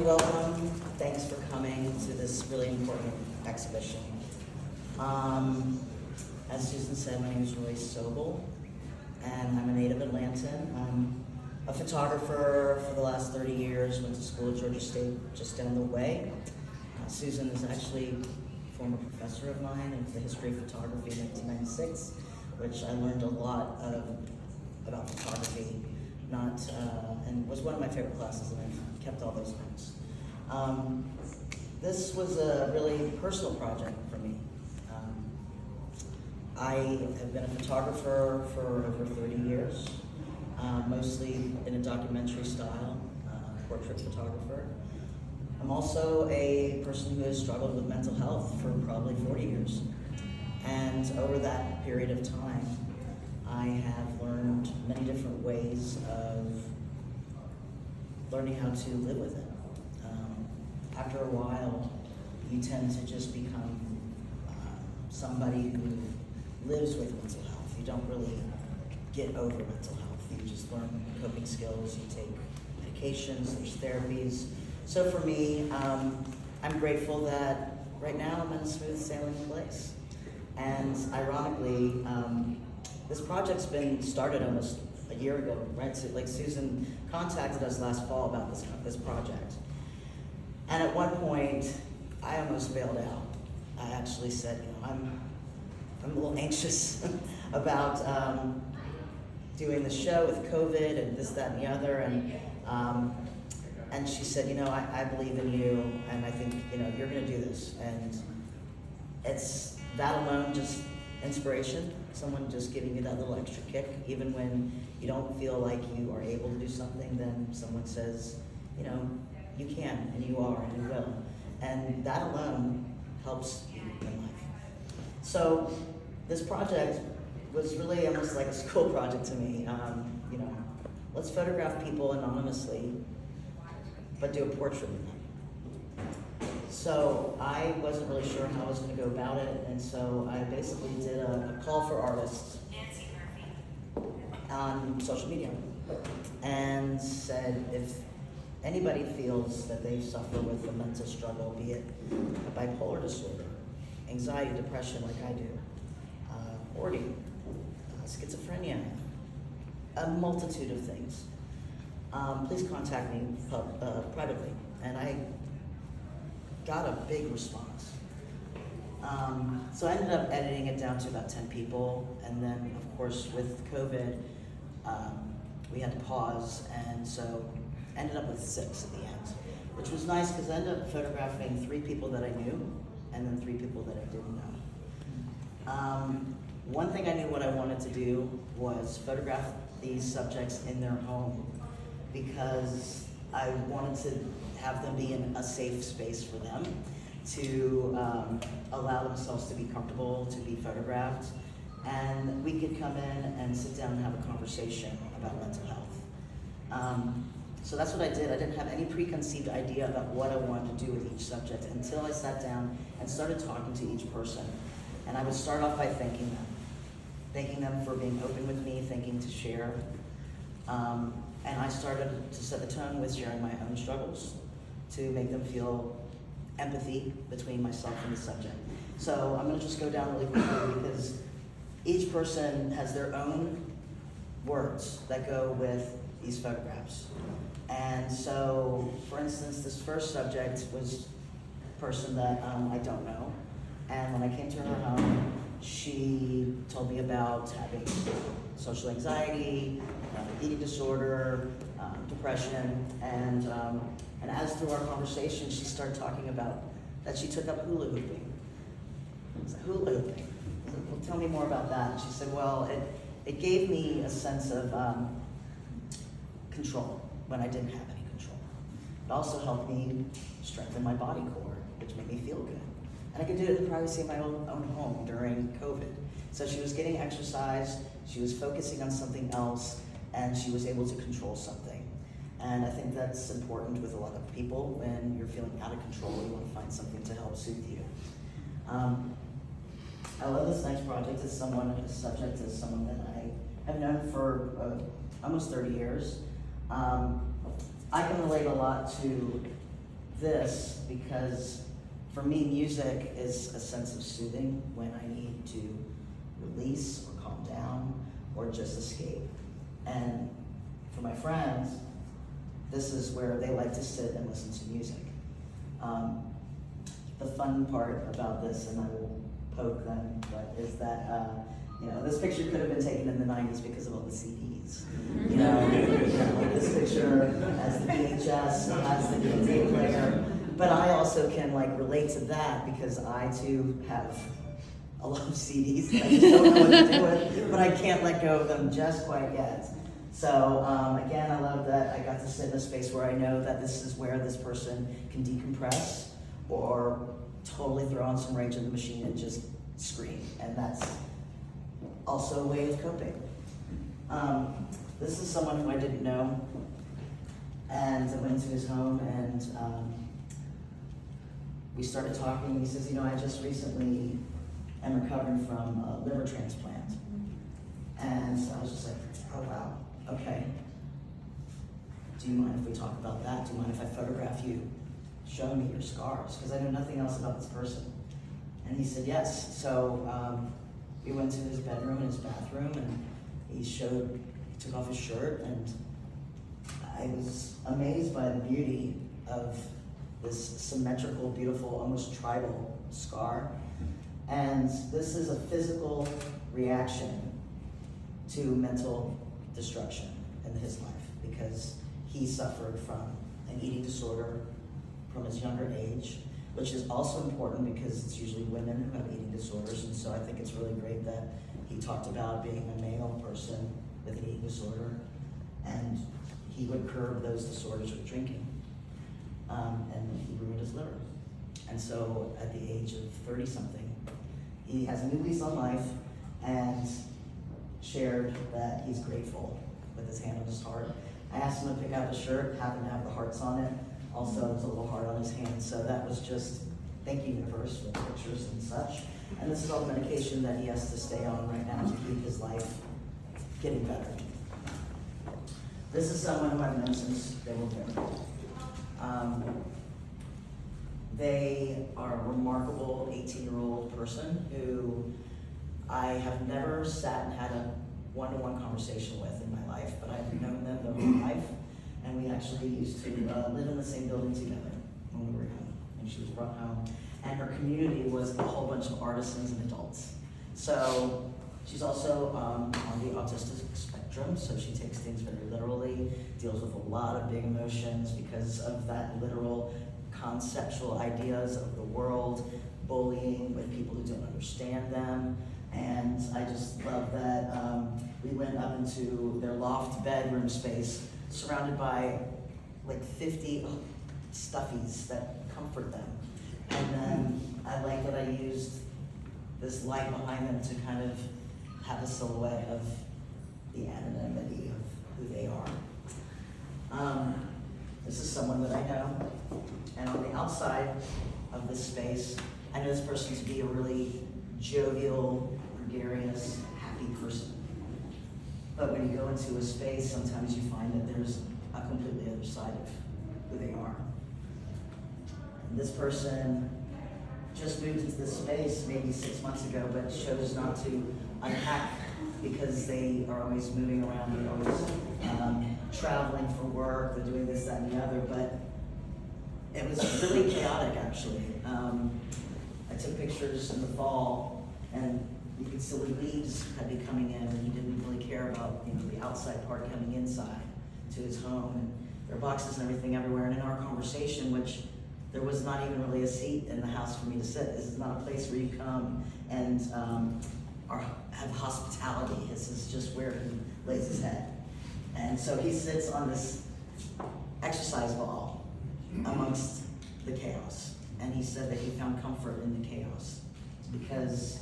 Welcome. Thanks for coming to this really important exhibition. As Susan said, my name is Royce Sobel, and I'm a native Atlantan. I'm a photographer for the last 30 years, went to school at Georgia State just down the way. Susan is actually a former professor of mine in the history of photography in 1996, which I learned a lot about photography, and was one of my favorite classes, and I've kept all those notes. This was a really personal project for me. I have been a photographer for over 30 years, mostly in a documentary style, portrait photographer. I'm also a person who has struggled with mental health for probably 40 years. And over that period of time, I have learned many different ways of learning how to live with it. After a while, you tend to just become somebody who lives with mental health. You don't really get over mental health. You just learn coping skills, you take medications, there's therapies. So for me, I'm grateful that right now I'm in a smooth sailing place. And ironically, this project's been started almost a year ago, right? So, like, Susan contacted us last fall about this project. And at one point, I almost bailed out. I actually said, I'm a little anxious about doing the show with COVID and this, that, and the other. And she said, I believe in you, and I think, you're gonna do this. And it's that alone, just inspiration, someone just giving you that little extra kick, even when you don't feel like you are able to do something, then someone says, you can, and you are, and you will. And that alone helps you in life. So this project was really almost like a school project to me. Let's photograph people anonymously, but do a portrait of them. So I wasn't really sure how I was going to go about it, and so I basically did a call for artists on social media and said, if anybody feels that they suffer with a mental struggle, be it a bipolar disorder, anxiety, depression like I do, hoarding, schizophrenia, a multitude of things, please contact me privately. And I got a big response. So I ended up editing it down to about 10 people, and then of course with COVID, we had to pause, and so ended up with 6 at the end, which was nice because I ended up photographing 3 people that I knew and then 3 people that I didn't know. One thing I knew what I wanted to do was photograph these subjects in their home, because I wanted to have them be in a safe space for them to allow themselves to be comfortable, to be photographed, and we could come in and sit down and have a conversation about mental health. So that's what I did. I didn't have any preconceived idea about what I wanted to do with each subject until I sat down and started talking to each person. And I would start off by thanking them for being open with me, thanking to share. And I started to set the tone with sharing my own struggles to make them feel empathy between myself and the subject. So I'm gonna just go down really quickly because each person has their own words that go with these photographs. And so, for instance, this first subject was a person that I don't know. And when I came to her home, she told me about having social anxiety, eating disorder, depression, and as through our conversation, she started talking about that she took up hula hooping. I was like, hula hooping? I said, well, tell me more about that. And she said, well, it gave me a sense of control when I didn't have any control. It also helped me strengthen my body core, which made me feel good. And I could do it in the privacy of my own home during COVID. So she was getting exercise, she was focusing on something else, and she was able to control something. And I think that's important with a lot of people. When you're feeling out of control, you want to find something to help soothe you. I love this next project. It's subject is someone that I have known for almost 30 years. I can relate a lot to this because for me, music is a sense of soothing when I need to release or calm down or just escape. And for my friends, this is where they like to sit and listen to music. The fun part about this, and I will poke them, but is that this picture could have been taken in the 90s because of all the CDs. This picture has the VHS, has the DVD player, but I also can relate to that because I too have a lot of CDs that I just don't know what to do with, but I can't let go of them just quite yet. So again, I love that I got to sit in a space where I know that this is where this person can decompress or totally throw on some Rage in the Machine and just scream, and that's also a way of coping. This is someone who I didn't know, and I went into his home and we started talking. He says, I just recently am recovering from a liver transplant. And so I was just like, oh wow, okay. Do you mind if we talk about that? Do you mind if I photograph you? Show me your scars, because I know nothing else about this person. And he said yes. So we went to his bedroom and his bathroom, and he took off his shirt, and I was amazed by the beauty of this symmetrical, beautiful, almost tribal scar. And this is a physical reaction to mental destruction in his life, because he suffered from an eating disorder from his younger age, which is also important because it's usually women who have eating disorders, and so I think it's really great that he talked about being a male person with an eating disorder, and he would curb those disorders with drinking, and he ruined his liver. And so at the age of 30-something, he has a new lease on life and shared that he's grateful with his hand on his heart. I asked him to pick out the shirt, happened to have the hearts on it. Also, there's a little heart on his hand, so that was just, thank you, universe, for the pictures and such. And this is all the medication that he has to stay on right now to keep his life getting better. This is someone who I've known since they were born. They are a remarkable 18-year-old person who I have never sat and had a one-to-one conversation with in my life, but I've known them their whole life. And we actually used to live in the same building together when we were young, and she was brought home. And her community was a whole bunch of artisans and adults. So she's also on the autistic spectrum, so she takes things very literally, deals with a lot of big emotions because of that literal conceptual ideas of the world, bullying with people who don't understand them. And I just love that we went up into their loft bedroom space surrounded by 50 stuffies that comfort them. And then I like that I used this light behind them to kind of have a silhouette of the anonymity of who they are. This is someone that I know, and on the outside of this space, I know this person to be a really jovial, gregarious, happy person. But when you go into a space, sometimes you find that there's a completely other side of who they are. And this person just moved into this space maybe 6 months ago, but chose not to unpack because they are always moving around, they're always traveling for work, they're doing this, that, and the other, but it was really chaotic actually. I took pictures in the fall, and you could see the leaves had been coming in, and he didn't really care about the outside part coming inside to his home, and there are boxes and everything everywhere. And in our conversation, which there was not even really a seat in the house for me to sit. This is not a place where you come and have hospitality. This is just where he lays his head. And so he sits on this exercise ball amongst the chaos. And he said that he found comfort in the chaos, because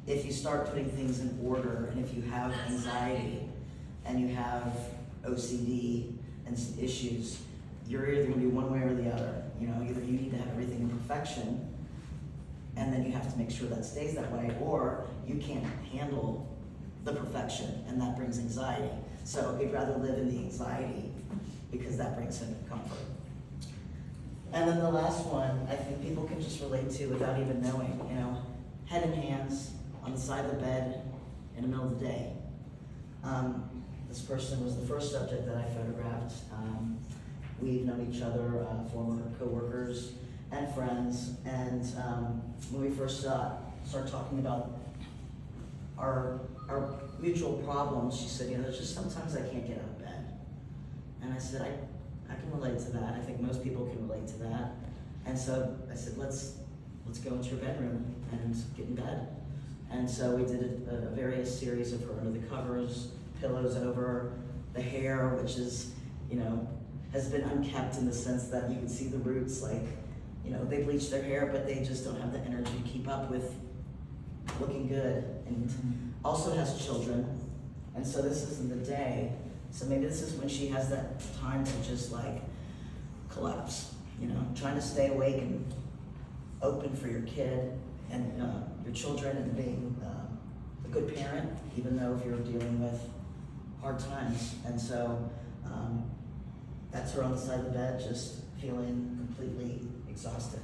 if you start putting things in order, and if you have anxiety and you have OCD and some issues, you're either going to be one way or the other. Either you need to have everything in perfection, and then you have to make sure that stays that way, or you can't handle the perfection, and that brings anxiety. So he'd rather live in the anxiety because that brings him comfort. And then the last one, I think people can just relate to without even knowing, you know, head and hands on the side of the bed in the middle of the day. This person was the first subject that I photographed. We've known each other, former coworkers and friends, and when we first started talking about our mutual problems, she said, you know, there's just sometimes I can't get out of bed. And I said, I can relate to that. I think most people can relate to that. And so I said, let's go into your bedroom and get in bed. And so we did a various series of her under the covers, pillows over, the hair, which is, you know, has been unkept in the sense that you can see the roots, like, you know, they bleach their hair, but they just don't have the energy to keep up with looking good. And also has children. And so this is in the day. So maybe this is when she has that time to just like collapse, you know, trying to stay awake and open for your kid and your children and being a good parent, even though if you're dealing with hard times. And so that's her on the side of the bed, just feeling completely exhausted.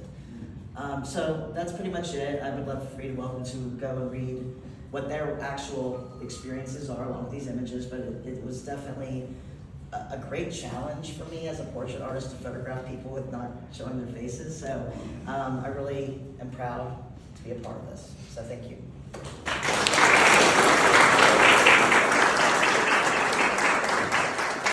So that's pretty much it. I would love for you to welcome to go and read what their actual experiences are along with these images, but it was definitely a great challenge for me as a portrait artist to photograph people with not showing their faces. So I really am proud to be a part of this. So thank you.